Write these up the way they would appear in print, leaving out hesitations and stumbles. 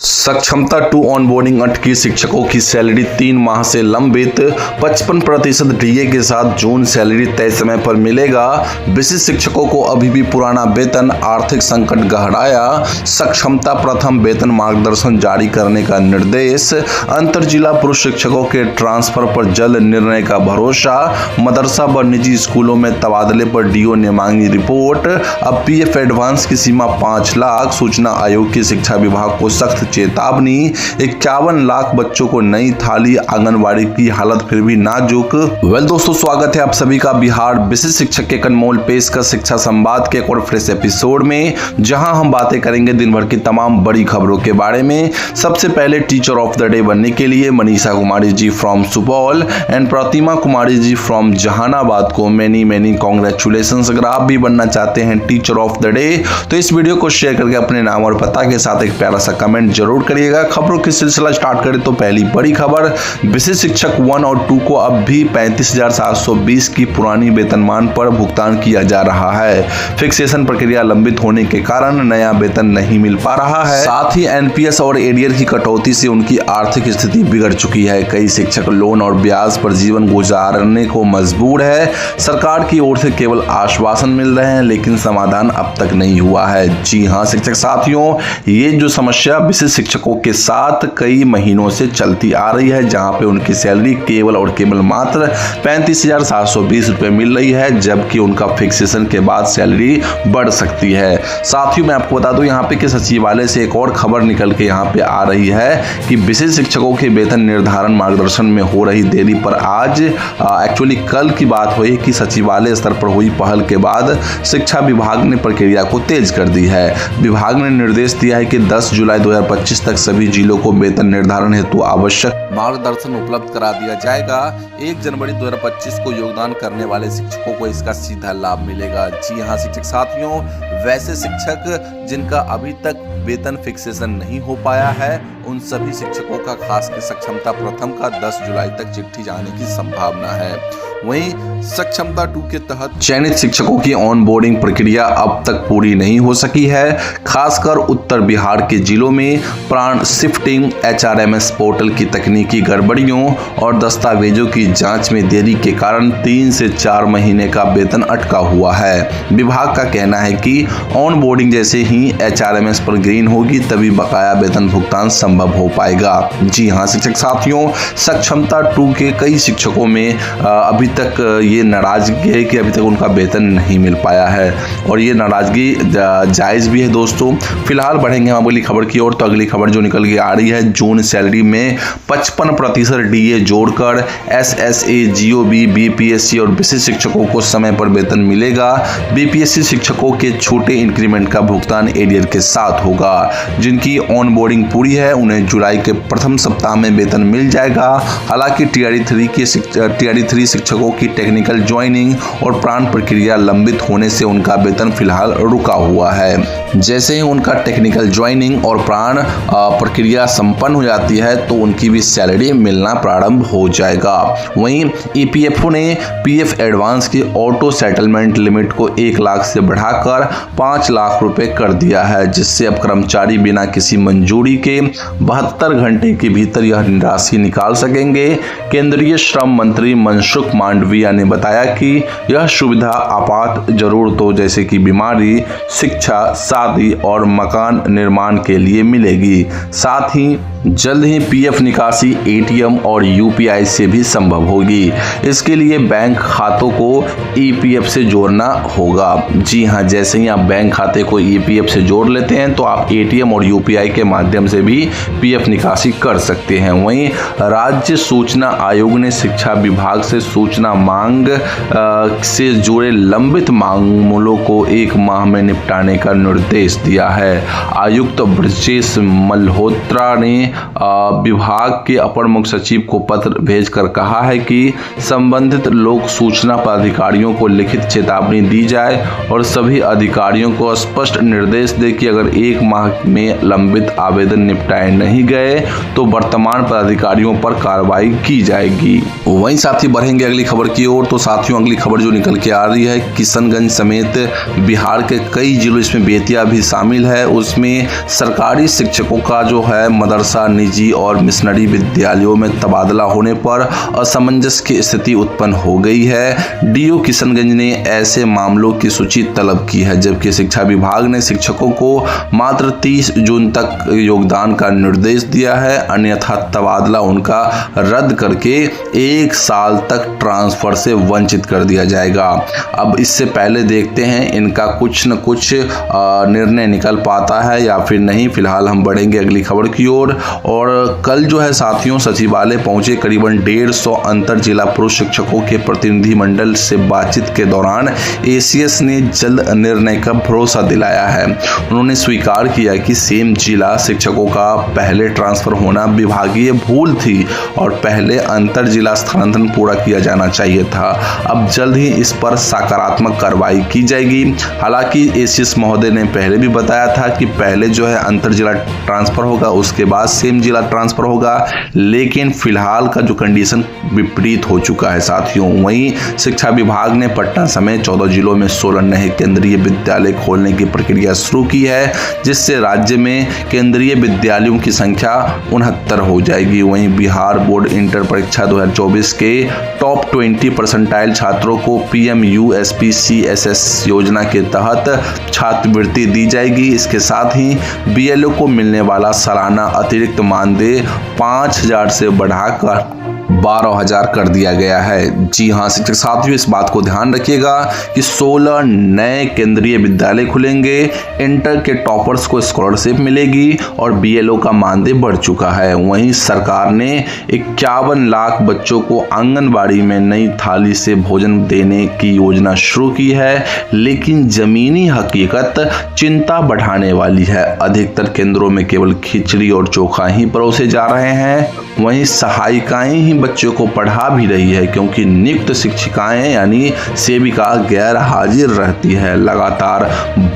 सक्षमता to onboarding अटकी शिक्षकों की सैलरी 3 माह से लंबित 55% डीए के साथ जून सैलरी तय समय पर मिलेगा। विशिष्ट शिक्षकों को अभी भी पुराना वेतन, आर्थिक संकट गहराया। सक्षमता प्रथम वेतन मार्गदर्शन जारी करने का निर्देश। अंतर जिला पुरुष शिक्षकों के ट्रांसफर पर जल्द निर्णय का भरोसा। मदरसा व निजी स्कूलों में तबादले पर डीओ ने मांगी रिपोर्ट। अब पीएफ एडवांस की सीमा 5 लाख। सूचना आयोग की शिक्षा विभाग को सख्त चेतावनी। 51 लाख बच्चों को नई थाली। आंगनबाड़ी की हालत फिर भी नाजुक। दोस्तों, स्वागत है आप सभी का बिहार विशिष्ट शिक्षक के अनमोल पेशकश शिक्षा संवाद के एक और फ्रेश एपिसोड में, जहां हम बातें करेंगे दिन भर की तमाम बड़ी खबरों के बारे में। सबसे पहले टीचर ऑफ द डे बनने के लिए Manisha Kumari ji from Supaul and Pratima Kumari ji from Jahanabad को मेनी कॉन्ग्रेचुलेशंस। अगर आप भी बनना चाहते हैं टीचर ऑफ द डे तो इस वीडियो को शेयर करके अपने नाम और पता के साथ एक प्यारा सा कमेंट जरूर करिएगा। खबरों की सिलसिला स्टार्ट करें तो पहली बड़ी खबर, विशिष्ट शिक्षक 1 और 2 को अब भी 35,720 की पुरानी वेतनमान पर भुगतान किया जा रहा है। फिक्सेशन प्रक्रिया लंबित होने के कारण नया वेतन नहीं मिल पा रहा है। साथ ही एनपीएस और एरियर की कटौती से उनकी आर्थिक स्थिति बिगड़ चुकी है। कई शिक्षक लोन और ब्याज पर जीवन गुजारने को मजबूर है। सरकार की ओर से केवल आश्वासन मिल रहे हैं, लेकिन समाधान अब तक नहीं हुआ है। जी हाँ शिक्षक साथियों, ये जो समस्या विशिष्ट शिक्षकों के साथ कई महीनों से चलती आ रही है, जहां पे उनकी सैलरी केवल और केवल मात्र 35,720 रुपए मिल रही है, जबकि उनका फिक्सेशन के बाद सैलरी बढ़ सकती है। साथियों, मैं आपको बता दूं यहाँ पे कि सचिवालय से एक और खबर निकल के यहाँ पे आ रही है कि विशिष्ट शिक्षकों के वेतन निर्धारण मार्गदर्शन में हो रही देरी पर आज एक्चुअली कल की बात हुई कि सचिवालय स्तर पर हुई पहल के बाद शिक्षा विभाग ने प्रक्रिया को तेज कर दी है। विभाग ने निर्देश दिया है कि 10 जुलाई 2025 तक सभी जिलों को वेतन निर्धारण हेतु आवश्यक मार्गदर्शन उपलब्ध करा दिया जाएगा। 1 जनवरी 2025 को योगदान करने वाले शिक्षकों को इसका सीधा लाभ मिलेगा। जी हाँ शिक्षक साथियों, वैसे शिक्षक जिनका अभी तक वेतन फिक्सेशन नहीं हो पाया है, उन सभी शिक्षकों का खासकर सक्षमता प्रथम का 10 जुलाई तक चिट्ठी जाने की संभावना है। वहीं सक्षमता 2 के तहत चयनित शिक्षकों की ऑनबोर्डिंग प्रक्रिया अब तक पूरी नहीं हो सकी है। खासकर उत्तर बिहार के जिलों में प्राण शिफ्टिंग, एचआरएमएस पोर्टल की तकनीकी गड़बड़ियों और दस्तावेजों की जांच में देरी के कारण 3 से 4 महीने का वेतन अटका हुआ है। विभाग का कहना है कि ऑनबोर्डिंग जैसे ही एचआरएमएस पर ग्रीन होगी तभी बकाया वेतन भुगतान संभव हो पाएगा। जी हाँ शिक्षक साथियों, सक्षमता 2 के कई शिक्षकों में अभी तक ये नाराजगी है कि अभी तक उनका वेतन नहीं मिल पाया है, और ये नाराजगी जायज़ भी है दोस्तों। फिलहाल बढ़ेंगे हम अगली खबर की ओर। तो अगली खबर जो निकल के आ रही है, जून सैलरी में 55% डीए जोड़कर एसएसए, जीओबी, बीपीएससी और विशिष्ट शिक्षकों को समय पर वेतन मिलेगा। बीपीएससी शिक्षकों के छोटे इंक्रीमेंट का भुगतान एरियर के साथ होगा। जिनकी ऑनबोर्डिंग पूरी है उन्हें जुलाई के प्रथम सप्ताह में वेतन मिल जाएगा। हालांकि टीआरई 3 शिक्षकों की टेक्निकल ज्वाइनिंग और प्राण प्रक्रिया लंबित होने से उनका वेतन फिलहाल रुका हुआ है। जैसे ही उनका टेक्निकल ज्वाइनिंग और प्राण प्रक्रिया संपन्न हो जाती है तो उनकी भी सैलरी मिलना प्रारंभ हो जाएगा। वहीं ईपीएफओ ने पीएफ एडवांस की ऑटो सेटलमेंट लिमिट को 1 लाख से बढ़ाकर 5 लाख रुपए कर दिया है, जिससे अब कर्मचारी बिना किसी मंजूरी के 72 घंटे के भीतर यह राशि निकाल सकेंगे। केंद्रीय श्रम मंत्री मनसुख मांडविया ने बताया कि यह सुविधा आपात जरूरतों जैसे कि बीमारी, शिक्षा, शादी और मकान निर्माण के लिए मिलेगी। साथ ही जल्द ही पीएफ निकासी एटीएम और यूपीआई से भी संभव होगी। इसके लिए बैंक खातों को ईपीएफ से जोड़ना होगा। जी हाँ, जैसे ही आप बैंक खाते को ईपीएफ से जोड़ लेते हैं तो आप एटीएम और यूपीआई के माध्यम से भी पीएफ निकासी कर सकते हैं। वहीं राज्य सूचना आयोग ने शिक्षा विभाग से सूचना मांग से जुड़े लंबित मामलों को 1 माह में निपटाने का निर्देश दिया है। आयुक्त ब्रजेश मल्होत्रा ने विभाग के अपर मुख्य सचिव को पत्र भेजकर कहा है कि संबंधित लोक सूचना पदाधिकारियों को लिखित चेतावनी दी जाए और सभी अधिकारियों को स्पष्ट निर्देश दे कि अगर 1 माह में लंबित आवेदन निपटाए नहीं गए तो वर्तमान पदाधिकारियों पर कार्रवाई की जाएगी। वहीं साथी बढ़ेंगे अगली खबर की ओर। तो साथियों, अगली खबर जो निकल के आ रही है, किशनगंज समेत बिहार के कई जिलों, इसमें बेतिया भी शामिल है, उसमें सरकारी शिक्षकों का जो है मदरसा, निजी और मिशनरी विद्यालयों में तबादला होने पर असमंजस की स्थिति उत्पन्न हो गई है। डीओ किशनगंज ने ऐसे मामलों की सूची तलब की है, जबकि शिक्षा विभाग ने शिक्षकों को मात्र 30 जून तक योगदान का निर्देश दिया है, अन्यथा तबादला उनका रद्द करके 1 साल तक ट्रांसफर से वंचित कर दिया जाएगा। अब इससे पहले देखते हैं इनका कुछ न कुछ निर्णय निकल पाता है या फिर नहीं। फिलहाल हम बढ़ेंगे अगली खबर की ओर। और कल जो है साथियों, सचिवालय पहुंचे करीबन 150 अंतर जिला पुरुष शिक्षकों के प्रतिनिधिमंडल से बातचीत के दौरान एसीएस ने जल्द निर्णय का भरोसा दिलाया है। उन्होंने स्वीकार किया कि सेम जिला शिक्षकों का पहले ट्रांसफर होना विभागीय भूल थी और पहले अंतर जिला स्थानांतरण पूरा किया जाना चाहिए था। अब जल्द ही इस पर सकारात्मक कार्रवाई की जाएगी। हालांकि एसीएस महोदय ने पहले भी बताया था कि पहले जो है अंतर जिला ट्रांसफर होगा, उसके बाद सेम जिला ट्रांसफर होगा, लेकिन फिलहाल का जो कंडीशन विपरीत हो चुका है साथियों। वहीं शिक्षा विभाग ने पटना समेत 14 जिलों में 16 नए केंद्रीय विद्यालय खोलने की प्रक्रिया शुरू की है, जिससे राज्य में केंद्रीय विद्यालयों की संख्या 69 हो जाएगी। वहीं बिहार बोर्ड इंटर परीक्षा 2024 के टॉप 20 परसेंटाइल छात्रों को PMU-SPCSS योजना के तहत छात्रवृत्ति दी जाएगी। इसके साथ ही बीएलओ को मिलने वाला सालाना अतिरिक्त मानदेय 5,000 से बढ़ाकर 12,000 कर दिया गया है। जी हाँ शिक्षक साथियों, इस बात को ध्यान रखिएगा कि 16 नए केंद्रीय विद्यालय खुलेंगे, इंटर के टॉपर्स को स्कॉलरशिप मिलेगी और बीएलओ का मानदेय बढ़ चुका है। वहीं सरकार ने 51 लाख बच्चों को आंगनबाड़ी में नई थाली से भोजन देने की योजना शुरू की है, लेकिन जमीनी हकीकत चिंता बढ़ाने वाली है। अधिकतर केंद्रों में केवल खिचड़ी और चोखा ही परोसे जा रहे हैं। वहीं सहायिकाएं ही बच्चों को पढ़ा भी रही है, क्योंकि नियुक्त शिक्षिकाएं यानी सेविका गैर हाजिर रहती है। लगातार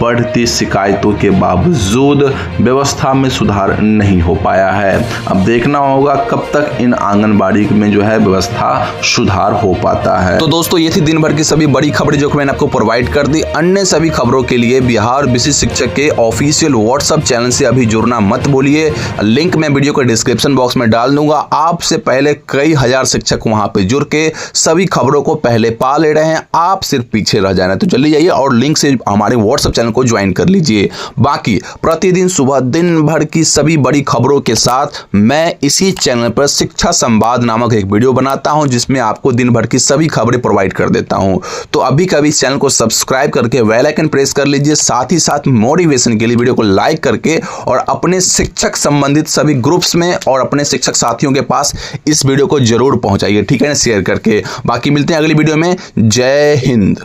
बढ़ती शिकायतों के बावजूद व्यवस्था में सुधार नहीं हो पाया है। अब देखना होगा कब तक इन आंगनबाड़ी में जो है व्यवस्था सुधार हो पाता है। तो दोस्तों, ये थी दिन भर की सभी बड़ी खबरें जो मैंने आपको प्रोवाइड कर दी। अन्य सभी खबरों के लिए बिहार विशिष्ट शिक्षक के ऑफिशियल व्हाट्सएप चैनल से अभी जुड़ना मत भूलिए। लिंक मैं वीडियो के डिस्क्रिप्शन बॉक्स में डाल दूंगा। आपसे पहले कई हजार शिक्षक वहां पे जुड़ के सभी खबरों को पहले पा ले रहे हैं, आप सिर्फ पीछे रह जाना। तो चलिए जाइए और लिंक से हमारे व्हाट्सएप चैनल को ज्वाइन कर लीजिए। बाकी प्रतिदिन सुबह दिन भर की सभी बड़ी खबरों के साथ मैं इसी चैनल पर शिक्षा संवाद नामक एक वीडियो बनाता हूं, जिसमें आपको दिन भर की सभी खबरें प्रोवाइड कर देता हूं। तो अभी कभी इस चैनल को सब्सक्राइब करके बेल आइकन प्रेस कर लीजिए। साथ ही साथ मोटिवेशन के लिए वीडियो को लाइक करके और अपने शिक्षक संबंधित सभी ग्रुप्स में और अपने शिक्षक साथियों के पास इस वीडियो को जरूर पहुंचाइए, ठीक है ना, शेयर करके। बाकी मिलते हैं अगली वीडियो में। जय हिंद।